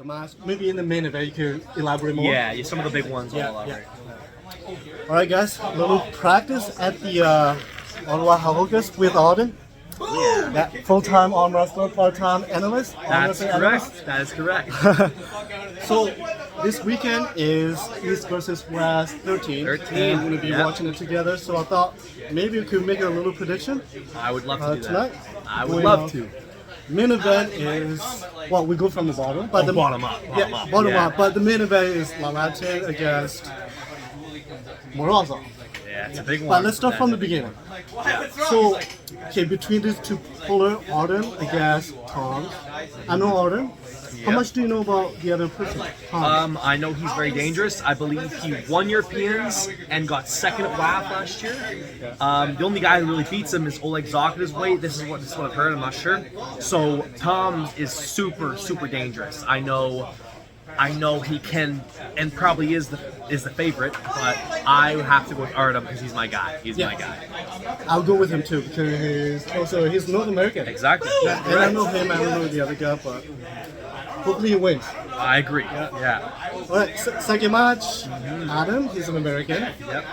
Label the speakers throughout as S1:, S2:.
S1: match. Maybe in the main event you could elaborate more.
S2: Yeah, some of the big ones. I'll elaborate.
S1: All right, guys. A little practice at the Ottawa Havogus with Auden. Yeah, full-time arm wrestler, part-time analyst.
S2: That's correct. That is correct.
S1: So this weekend is East versus West 13.
S2: 13.
S1: And we're going to be watching it together. So I thought maybe we could make a little prediction.
S2: I would love to do
S1: tonight.
S2: that. I would love to.
S1: Main event is, well, we go from the bottom. But the
S2: bottom up.
S1: Bottom up. But the main event is Larratt against Morza.
S2: Yeah, it's a big one.
S1: But let's start from the beginning. So, okay, between these two polar, Auden against Todd. I know Auden. How much do you know about the other person? Todd?
S2: I know he's very dangerous. I believe he won Europeans and got second at WAF last year. The only guy who really beats him is Oleg Zakita's weight. This is what I've heard. I'm not sure. So Tom is super, super dangerous. I know he can and probably is the favorite, but I have to go with Arley because he's my guy. He's my guy.
S1: I'll go with him too because he's North American.
S2: Exactly.
S1: Yeah, and I know him. I don't know the other guy, but hopefully he wins.
S2: I agree. Yeah.
S1: All right, second match. Adam, he's an American.
S2: Yep.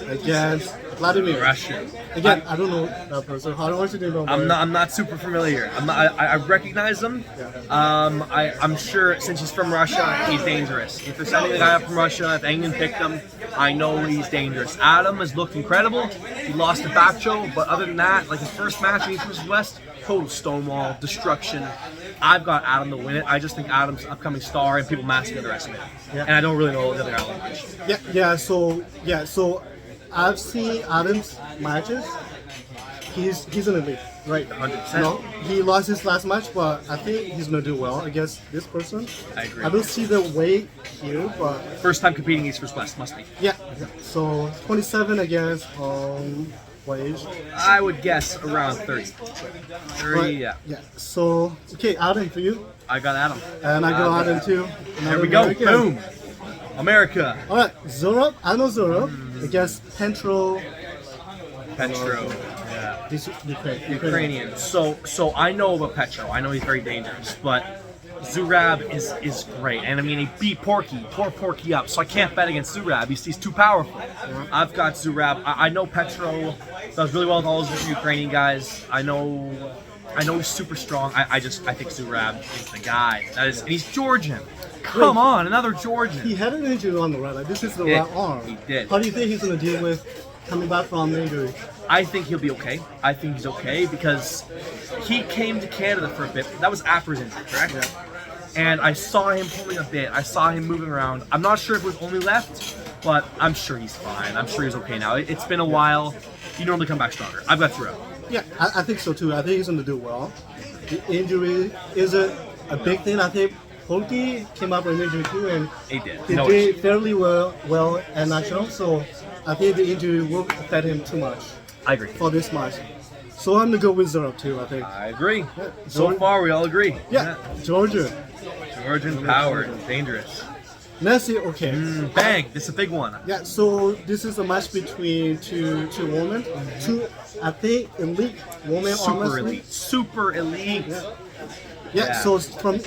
S1: Against Vladimir.
S2: Russian.
S1: Again, I don't know that person. How much do you know?
S2: I'm not super familiar. I recognize him. I'm sure since he's from Russia, he's dangerous. If they're sending a guy up from Russia, if Ayan picked him, I know he's dangerous. Adam has looked incredible. He lost to Petro, but other than that, like his first match in East versus West, total stonewall, destruction. I've got Adam to win it. I just think Adam's an upcoming star and people massively underestimate him. Yeah. And I don't really know the other guy.
S1: So I've seen Adam's matches. He's in the league, right?
S2: 100%.
S1: No, he lost his last match, but I think he's gonna do well against this person.
S2: I agree.
S1: I don't see the weight here, but
S2: first time competing East versus West, must be.
S1: Yeah. So 27 against what age?
S2: I would guess around 30. 30, yeah.
S1: Yeah. So okay, Auden for you.
S2: I got Adam.
S1: And I got Auden too.
S2: There we go. Boom. America.
S1: All right, Zurab. I know Zurab against Petro.
S2: Yeah.
S1: He's
S2: Ukrainian. So I know about Petro. I know he's very dangerous, but Zurab is great. And I mean, he beat tore Porky up. So I can't bet against Zurab. He's too powerful. Yeah. I've got Zurab. I know Petro does really well with all those Ukrainian guys. I know he's super strong. I think Zurab is the guy. And he's Georgian. Come on, another Georgian.
S1: He had an injury on the right. Like, this is the right arm.
S2: He did.
S1: How do you think he's going to deal with coming back from the injury?
S2: I think he'll be okay. I think he's okay because he came to Canada for a bit. That was after his injury, correct?
S1: Yeah.
S2: And I saw him pulling a bit. I saw him moving around. I'm not sure if it was only left, but I'm sure he's fine. I'm sure he's okay now. It's been a while. You normally come back stronger. I've got Zurab.
S1: Yeah, I think so too. I think he's going to do well. The injury isn't a big thing. I think Polky came up with an injury too, and
S2: he did.
S1: He did fairly well at national. So I think the injury won't affect him too much.
S2: I agree.
S1: For this match. So I'm going to go with Zurab too, I think.
S2: I agree. Yeah. So far, we all agree.
S1: Yeah, Georgian
S2: power, dangerous.
S1: Nessie, okay.
S2: Bang, this is a big one.
S1: Yeah, so this is a match between two women. Two, I think, elite women.
S2: Super elite.
S1: Yeah, so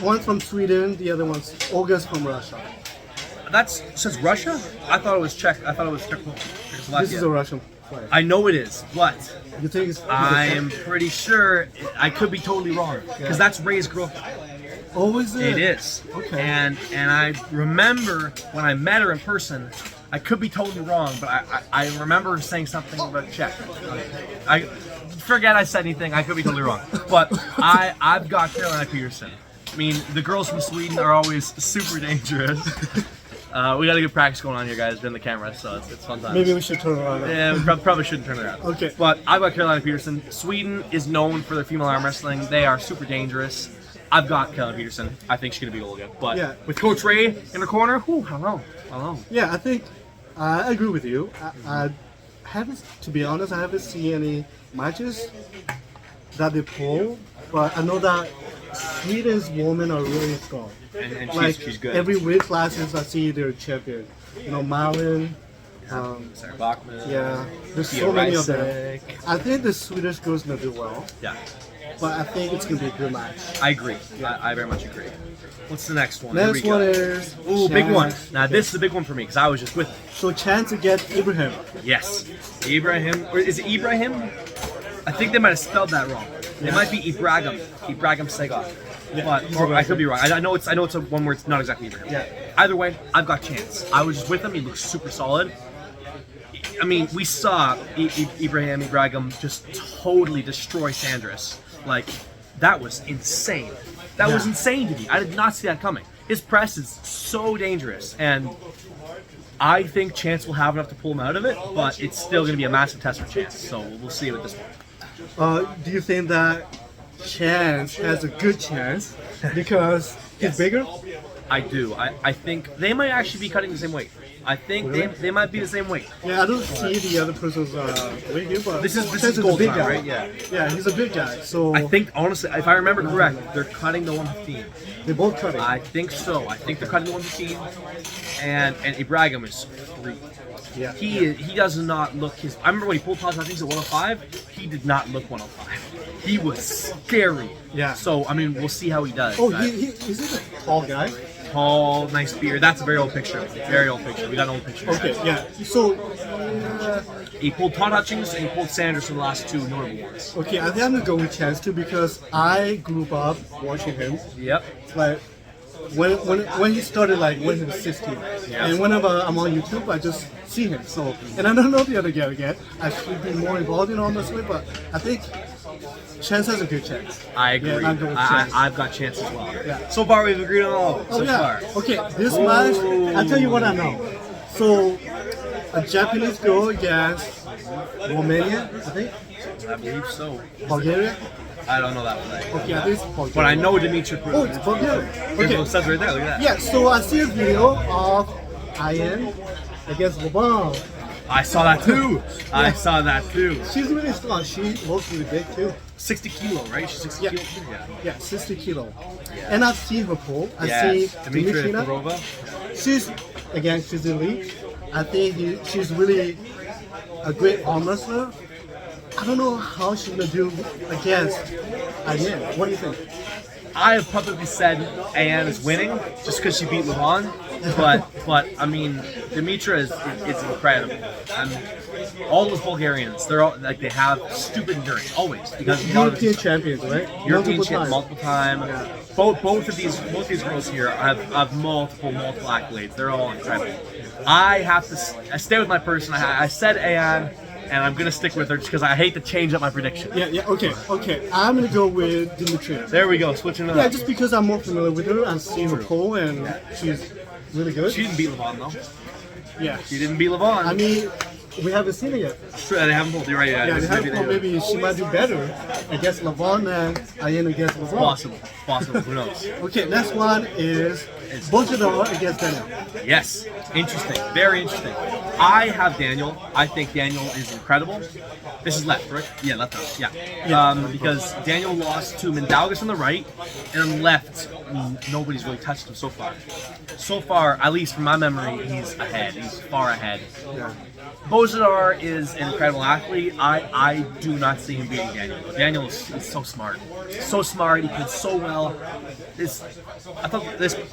S1: one from Sweden, the other one's August from Russia.
S2: That says Russia? I thought it was Czech. I thought it was Czechoslovakia.
S1: This is a Russian player.
S2: I know it is, but
S1: you think it's
S2: I am pretty sure. I could be totally wrong because that's Ray's girlfriend.
S1: Oh, is it?
S2: It is.
S1: Okay.
S2: And I remember when I met her in person, I could be totally wrong, but I remember saying something about Czech. I forget I said anything. I could be totally wrong, but I've got Carolina Peterson. I mean, the girls from Sweden are always super dangerous. We got a good practice going on here, guys, behind the camera, so it's fun times.
S1: Maybe we should turn around.
S2: Yeah, we probably shouldn't turn around.
S1: Okay.
S2: But I've got Carolina Peterson. Sweden is known for their female arm wrestling. They are super dangerous. I've got Carolina Peterson. I think she's going to be good. But with Coach Ray in her corner, I don't know.
S1: Yeah, I think I agree with you. I haven't, to be honest, I haven't seen any matches that they pull, but I know that Sweden's women are really strong.
S2: And she's good.
S1: Every weight classes I see they're champion. You know, Malin,
S2: Sarah Bachman.
S1: Yeah, there's so many of them. I think the Swedish girls gonna do well.
S2: Yeah.
S1: but I think it's gonna be a good match.
S2: I agree. I very much agree. What's the next one?
S1: Next
S2: Here we
S1: one
S2: go.
S1: is
S2: Ooh, big one.
S1: Chance.
S2: Now this is a big one for me because I was just with it.
S1: So chance to get Ibrahim.
S2: Yes. Ibrahim, or is it Ibrahim? I think they might have spelled that wrong. It might be Ibrahim Segov.
S1: Yeah,
S2: But or I could be wrong. I know it's a one word. It's not exactly Ibrahim.
S1: Yeah.
S2: Either way, I've got chance. I was just with him. He looks super solid. I mean, we saw Ibrahim just totally destroy Sandris. Like, that was insane. That was insane to me. I did not see that coming. His press is so dangerous, and I think Chance will have enough to pull him out of it, but it's still going to be a massive test for Chance, so we'll see with this one.
S1: Do you think that Chance has a good chance because he's bigger?
S2: I do. I think they might actually be cutting the same weight. I think they might be the same weight.
S1: Yeah, I don't see the other person's weight here, but
S2: This is
S1: Chance a
S2: gold
S1: big
S2: time,
S1: guy.
S2: right? Yeah.
S1: Yeah, he's a big guy. So
S2: I think, honestly, if I remember correct, they're cutting the 115.
S1: they're both cutting.
S2: I think so. I think they're cutting the 115, and Ibrahim is 3.
S1: Yeah.
S2: He does not look his. I remember when he pulled Todd, I think at 105. He did not look 105. He was scary.
S1: Yeah.
S2: So I mean, we'll see how he does.
S1: Oh, is he a tall guy?
S2: Tall, nice beard. That's a very old picture. Very old picture. We got an old picture.
S1: Okay, yeah. So,
S2: He pulled Todd Hutchings and he pulled Sanders for the last 2 notable ones.
S1: okay, I think I'm gonna go with Chance too because I grew up watching him.
S2: Yep.
S1: Like when he started, like when he was 16, and whenever I'm on YouTube, I just see him. So, and I don't know the other guy yet. I should be more involved in armwrestling, but I think Chance has a good chance.
S2: I agree.
S1: Yeah, I'm going with Chance.
S2: I've got Chance as well.
S1: Yeah.
S2: So far, we've agreed on all.
S1: Oh
S2: So
S1: yeah.
S2: far.
S1: Okay, this match, I'll tell you what I know. So, a Japanese girl against Romania, I think,
S2: I believe so.
S1: Bulgaria.
S2: I don't know that one.
S1: Okay, I think it's Bulgaria.
S2: But I know Dimitra.
S1: Oh, it's Bulgaria.
S2: Okay.
S1: Okay.
S2: It says right there. Look at that.
S1: Yeah, so I see a video of Ayan against Auden.
S2: I saw that too. I saw that too.
S1: She's really strong. She looks really big too.
S2: 60 kilo, right? She's 60
S1: Yeah.
S2: kilo. Yeah.
S1: Yeah, 60 kilo. And I've seen her pull. I see
S2: Dimitra
S1: Dimitra.
S2: Kurova.
S1: She's elite. I think she's really a great arm wrestler. I don't know how she's gonna do against Ayan. What do you think?
S2: I have publicly said Ayan is winning just because she beat Levon, but I mean Dimitra is incredible. All those Bulgarians, they're all like they have stupid endurance always because a lot of
S1: European
S2: these-
S1: champions, right?
S2: European
S1: Multiple
S2: champ
S1: times.
S2: multiple time. Both of these girls here have multiple accolades. They're all incredible. I have to I stay with my person. I said Ayan, and I'm gonna stick with her just because I hate to change up my prediction.
S1: Yeah, okay. I'm gonna go with Dimitra.
S2: There we go, switching it
S1: Yeah,
S2: up.
S1: just because I'm more familiar with her. I've seen her pull, and she's really good.
S2: She didn't beat Levon though.
S1: Yeah.
S2: She didn't beat Levon.
S1: I mean, we haven't seen it yet.
S2: Sure, they haven't pulled you right yet.
S1: Yeah, they
S2: Maybe
S1: have, maybe she might do better against Levon than Ayan against Levon.
S2: Possible. Who knows?
S1: Okay, next one is Badar against Daniel.
S2: Yes, interesting. Very interesting. I have Daniel. I think Daniel is incredible. This is left, right? Yeah, left arm. Yeah. Because Daniel lost to Mindaugas on the right, and on left, nobody's really touched him so far. So far, at least from my memory, he's ahead. He's far ahead.
S1: Yeah.
S2: Bozadar is an incredible athlete. I do not see him beating Daniel. Daniel is so smart. So smart. He plays so well.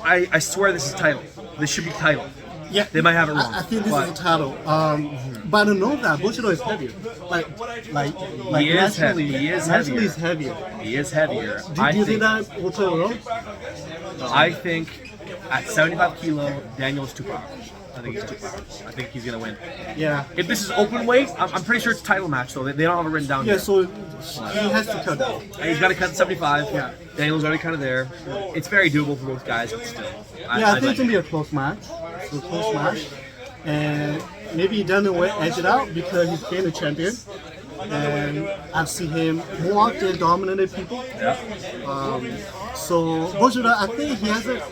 S2: I swear this is title. This should be title.
S1: Yeah,
S2: They might have it wrong.
S1: I think this
S2: but
S1: is the title. But I don't know that Badar is heavier. Like
S2: He is
S1: naturally,
S2: heavy. He is
S1: naturally
S2: heavier.
S1: he's heavier.
S2: He is heavier.
S1: Do you think that will play a role?
S2: I think at 75 kilo, Daniel's too powerful. I think he's too powerful. I think he's gonna win.
S1: Yeah.
S2: If this is open weight, I'm pretty sure it's a title match though. They don't have it written down
S1: Yeah,
S2: yet.
S1: so he has to cut down.
S2: He's got to cut 75.
S1: Yeah.
S2: Daniel's already kind of there. It's very doable for both guys, but still.
S1: Yeah, I think it's gonna be a close match. So close match, and maybe Daniel will edge it out because he's been a champion, and I've seen him more often dominated people.
S2: Yeah.
S1: So Badar, I think he hasn't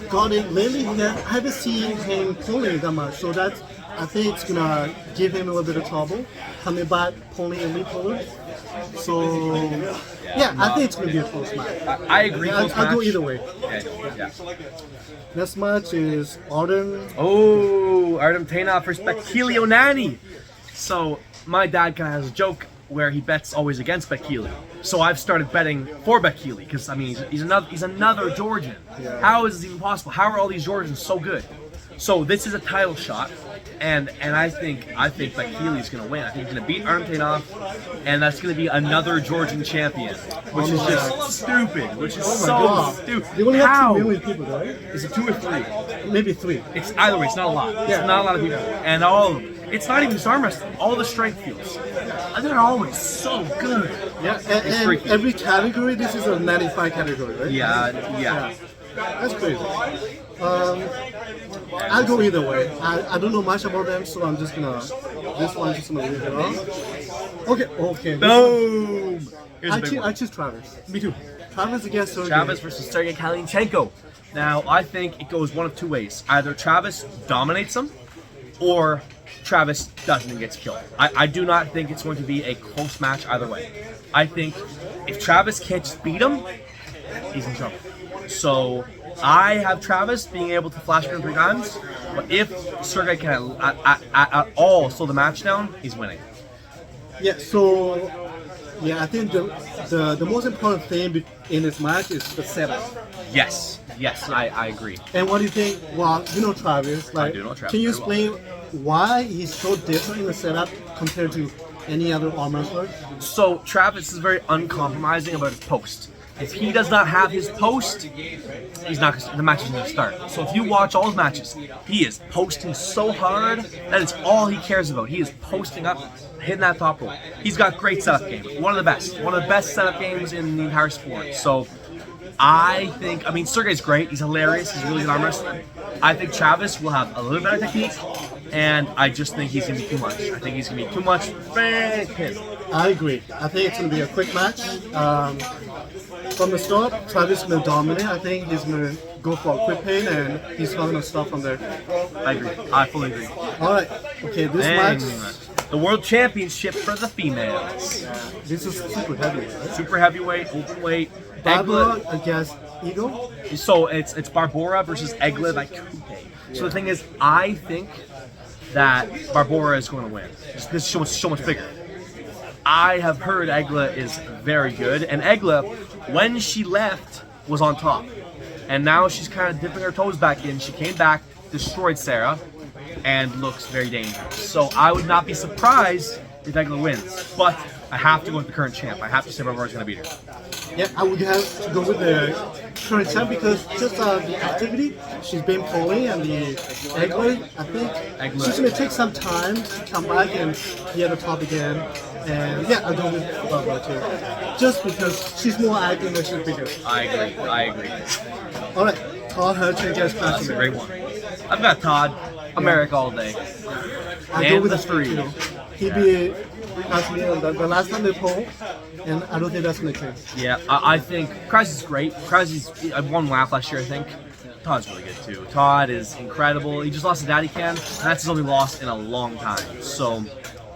S1: got it lately. I haven't seen him pulling that much, so that's I think it's gonna give him a little bit of trouble coming back pulling elite pullers. So yeah, I think it's gonna be a close match.
S2: I agree.
S1: I'll go either way.
S2: Yeah.
S1: Next match is Auden.
S2: Oh, Artem Tena for Spectilio Nani. So my dad kind of has a joke where he bets always against Bekele. So I've started betting for Bekele because I mean he's another Georgian.
S1: Yeah.
S2: How is this even possible? How are all these Georgians so good? So this is a title shot, and I think Bekele is going to win. I think he's going to beat Armtenov, and that's going to be another Georgian champion, which is just stupid. Which is stupid.
S1: They only have
S2: How?
S1: 2 million people, right?
S2: Is it 2 or 3?
S1: Maybe 3.
S2: It's either way. It's not a lot.
S1: Yeah.
S2: It's not a lot of people, and all of them. It's not even just arm wrestling. All the strength fields, they're always so good.
S1: Yeah,
S2: It's
S1: and
S2: freaky.
S1: every category, this is a 95 category, right?
S2: Yeah.
S1: That's crazy. I'll go either way. I don't know much about them, so I'm just gonna. This one, just gonna leave it on. Okay.
S2: Boom. Here's a big one.
S1: I choose Travis.
S2: Me too.
S1: Travis against Sergey.
S2: Travis versus Sergey Kalinchenko. Now, I think it goes one of two ways. Either Travis dominates him, or Travis doesn't and gets killed. I do not think it's going to be a close match either way. I think if Travis can't just beat him, he's in trouble. So I have Travis being able to flash him 3 times, but if Sergey can at all slow the match down, he's winning.
S1: Yeah. So, I think the most important thing in this match is the setup.
S2: Yes, I agree.
S1: And what do you think? Well, you know Travis. Like,
S2: do know Travis
S1: can you
S2: very
S1: explain why he's so different in the setup compared to any other arm wrestler?
S2: So Travis is very uncompromising about his post. If he does not have his post, he's not. The match is going to start. So if you watch all his matches, he is posting so hard that is all he cares about. He is posting up, hitting that top rope. He's got great setup game. One of the best setup games in the entire sport. So I mean, Sergey's great. He's hilarious. He's a really good arm wrestler. I think Travis will have a little better technique, and I just think he's going to be too much. I think he's going to be too much. Bang, pin.
S1: I agree. I think it's going to be a quick match. From the start, Travis is going to dominate. I think he's going to go for a quick pin, and he's not going to stop from there.
S2: I agree. I fully agree.
S1: All right. Okay, this
S2: And
S1: match.
S2: the World Championship for the females.
S1: This is super heavy. Right?
S2: Super heavyweight, openweight.
S1: Barbora
S2: Eglet.
S1: against Eagle.
S2: So it's Barbora versus Eglet by Coupe. So the thing is, I think that Barbora is going to win. This is so much bigger. I have heard Eglet is very good, and Eglet, when she left, was on top. And now she's kind of dipping her toes back in. She came back, destroyed Sarah, and looks very dangerous. So I would not be surprised if Eglet wins. But I have to go with the current champ. I have to say Barbora's going to beat her.
S1: Yeah, I would have to go with the current champ because just the activity, she's been pulling, and the Eglet, I think she's going to take some time to come back and be at the top again. And yeah, I'll go with Barbara too. Just because she's more active and she's bigger.
S2: I agree.
S1: Alright, Todd Hurts against
S2: That's a
S1: Casimir.
S2: great one. I've got Todd. America all day.
S1: I go
S2: And
S1: with
S2: the
S1: the
S2: three.
S1: You know, he beat Casimir the last time they pulled, and I don't think that's going to change.
S2: Yeah, I think Kreis is great. Kreis I won laugh last year, I think. Todd's really good too. Todd is incredible. He just lost to Daddy Can, and that's his only loss in a long time. So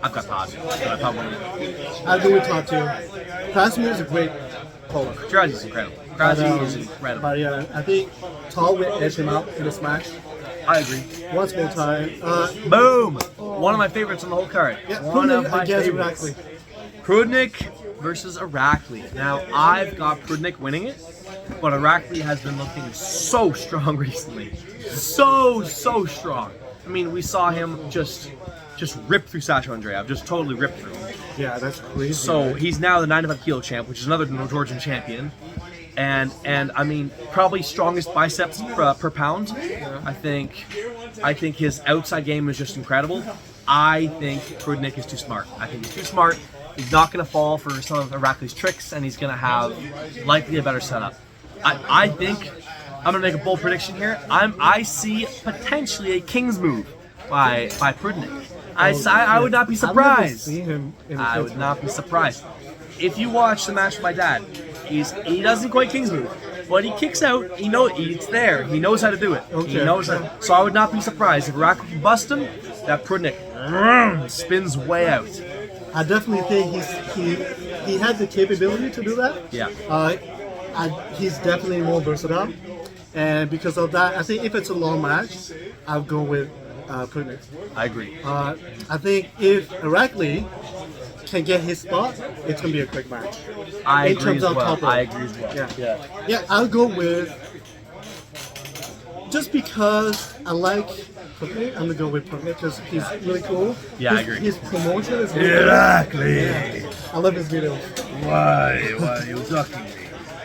S2: I've got Todd. I've got winning.
S1: I'll go with Todd too. Casimir is a great puller.
S2: Kreis is incredible. Kreis is incredible.
S1: But yeah, I think Todd will edge him out in this match.
S2: I agree.
S1: Once more time.
S2: Boom! One of my favorites on the whole card.
S1: Yeah,
S2: One of
S1: Prudnik
S2: my
S1: against
S2: favorites.
S1: Arley.
S2: Prudnik versus Arley. Now, I've got Prudnik winning it, but Arley has been looking so strong recently. So strong. I mean, we saw him just rip through Sasha Andreev, just totally rip through him.
S1: Yeah, that's crazy.
S2: So he's now the 95 kilo champ, which is another Georgian champion. And I mean, probably strongest biceps per pound. I think his outside game is just incredible. I think Prudnik is too smart. I think he's too smart. He's not going to fall for some of Arley's tricks, and he's going to have likely a better setup. I think I'm going to make a bold prediction here. I see potentially a King's move by Prudnik. I would not be surprised.
S1: I've never seen him in
S2: I would not be surprised. If you watch the match with my dad, he doesn't quite King's move, but he kicks out. It's there. He knows how to do it.
S1: Okay.
S2: He knows that. So I would not be surprised if Arley can bust him. That Prudnik spins way out.
S1: I definitely think he has the capability to do that.
S2: Yeah.
S1: He's definitely more versatile, and because of that, I think if it's a long match, I'll go with Prudnik.
S2: I agree.
S1: I think if Arley can get his spot, it's gonna be a quick match.
S2: I
S1: in
S2: agree
S1: terms
S2: as
S1: of
S2: well.
S1: top rope.
S2: I agree as well.
S1: Yeah, I'll go with just because I like Prudnik. I'm gonna go with Prudnik because he's really cool.
S2: Yeah, I agree.
S1: His promotion is really
S2: Exactly.
S1: cool. I love his videos.
S2: Why are you talking to me?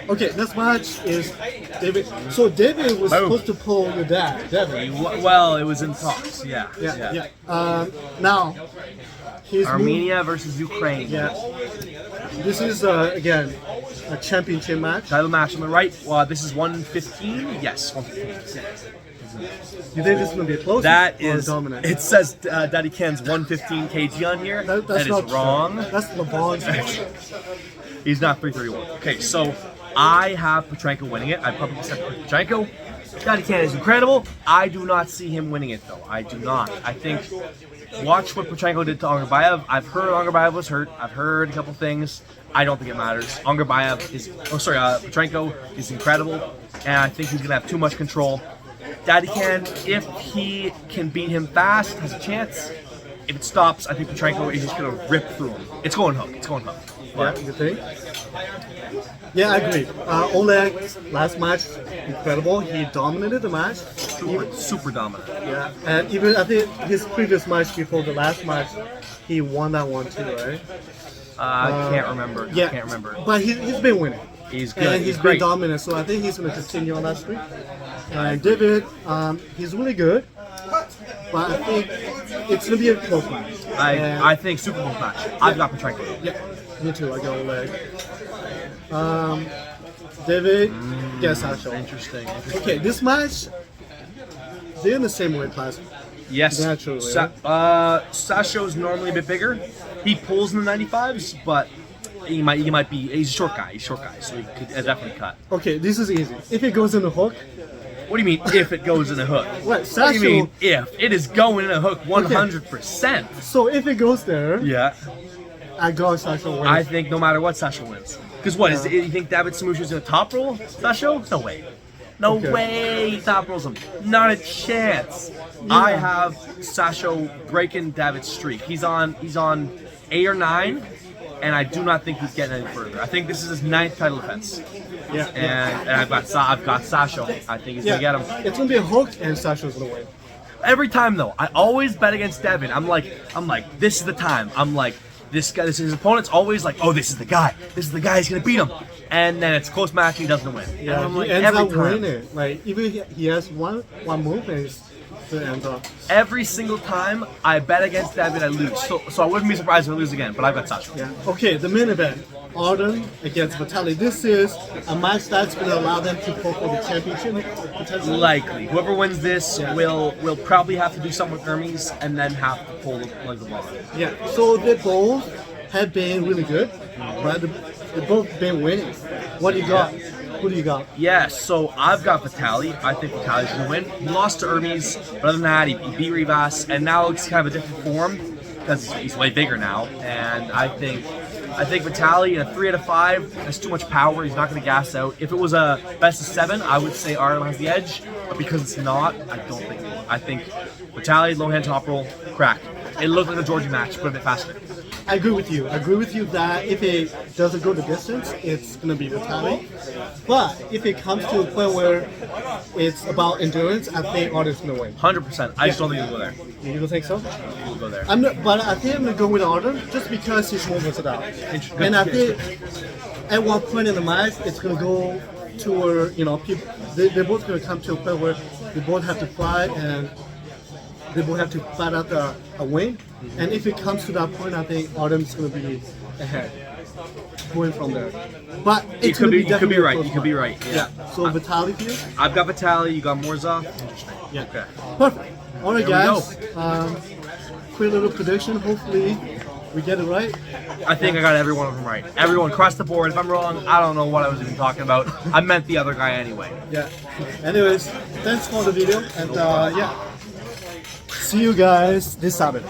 S1: Okay, next match is David. So David was supposed to pull your dad, David.
S2: Well, it was in talks. Yeah.
S1: Now he's
S2: Armenia versus Ukraine.
S1: Yeah. This is again a championship match.
S2: Title match on the right. This is 115. Yes, 115.
S1: You think this is gonna be a close?
S2: That
S1: or
S2: is
S1: dominant?
S2: It says Daddy Ken's 115 kg on here.
S1: That's
S2: That is
S1: not
S2: wrong.
S1: True. That's LeBron's.
S2: He's not 331. Okay, so I have Petranco winning it. I probably said Petranco. Daddy Ken is incredible. I do not see him winning it though. I do not. I think watch what Petranco did to Angarbayev. I've heard Angarbayev was hurt. I've heard a couple things. I don't think it matters. Petranco is incredible, and I think he's gonna have too much control. Daddy Ken, if he can beat him fast, has a chance. If it stops, I think Petranco is just gonna rip through him. It's going hook. It's going hook.
S1: Yeah, you think? Yeah, I agree. Oleg's last match, incredible. He dominated the match.
S2: Super dominant.
S1: Yeah, and even I think his previous match before the last match, he won that one too, right?
S2: I can't remember.
S1: Yeah,
S2: I can't remember.
S1: But he's been winning.
S2: He's good.
S1: And he's been
S2: great.
S1: dominant, so I think he's going to continue on that streak. And David, he's really good, but I think it's going to be a close match.
S2: I think Super Bowl match. I've got Petranco.
S1: Yeah, me too. I got Oleg. David, yeah, Sasha.
S2: Interesting.
S1: Okay, this match, they're in the same weight class.
S2: Yes.
S1: Naturally.
S2: Sasha is normally a bit bigger. He pulls in the 95s, but he might be. He's a short guy. So he could definitely cut.
S1: Okay, this is easy. If it goes in the hook.
S2: What do you mean if it goes in a hook?
S1: What,
S2: What do you mean if? It is going in a hook 100%.
S1: So if it goes there,
S2: Yeah.
S1: I go Sasha wins.
S2: I think no matter what, Sasha wins. Because what, you think David Samusha's going to top roll Sasha? No way. No way he top rolls him. Not a chance.
S1: Yeah.
S2: I have Sasha breaking David's streak. He's on 8 or 9, and I do not think he's getting any further. I think this is his 9th title defense.
S1: Yeah.
S2: And I've got Sasha. I think he's going to get him.
S1: It's going to be a hook and Sasha's going to win.
S2: Every time though, I always bet against Devin. I'm like, this is the time. I'm like, this guy, his opponent's always like, oh, this is the guy. This is the guy who's gonna beat him. And then it's a close match and he doesn't win.
S1: Yeah,
S2: and I'm like,
S1: he ends
S2: every
S1: up
S2: time.
S1: winning. Like even he has one move and it ends up.
S2: Every single time I bet against Devin, I lose. So I wouldn't be surprised if I lose again. But I've got Sasha.
S1: Yeah. Okay, the main event, Auden against Vitali. This is a match that's going to allow them to pull for the championship. Potentially.
S2: Likely, whoever wins this will probably have to do something with Hermes and then have to pull the ball.
S1: Yeah. So they both have been really good, right? They've both been winning. What do you got? Who do you got?
S2: Yeah, so I've got Vitali. I think Vitali's going to win. He lost to Hermes, but other than that, he beat Rivas, and now it's kind of a different form because he's way bigger now. And I think Vitali in a 3 out of 5 has too much power. He's not going to gas out. If it was a best of 7, I would say Aram has the edge, but because it's not, I don't think it will. I think Vitali, low hand top roll, crack. It looked like a Georgia match, but a bit faster.
S1: I agree with you. I agree with you that if it doesn't go the distance, it's going to be Vitali. But if it comes to a point where it's about endurance, I think Auden's going to win.
S2: 100%. I just don't think he'll go there.
S1: You don't think so?
S2: He'll go there.
S1: But I think I'm going to go with Auden just because he's more versatile. And I think at one point in the match, it's going to go to where, people, they're both going to come to a point where they both have to fight and they both have to fight out a win. And if it comes to that point, I think Auden's going to be ahead, going from there. But
S2: You could be right. You could be right. Yeah.
S1: So Vitali for you?
S2: I've got Vitali. You got Morza. Interesting.
S1: Yeah.
S2: Okay.
S1: Perfect. All right,
S2: There we
S1: guys. Quick little prediction. Hopefully, we get it right.
S2: I think I got every one of them right. Everyone across the board. If I'm wrong, I don't know what I was even talking about. I meant the other guy anyway.
S1: Yeah. Anyways, thanks for the video, and yeah. See you guys this Saturday.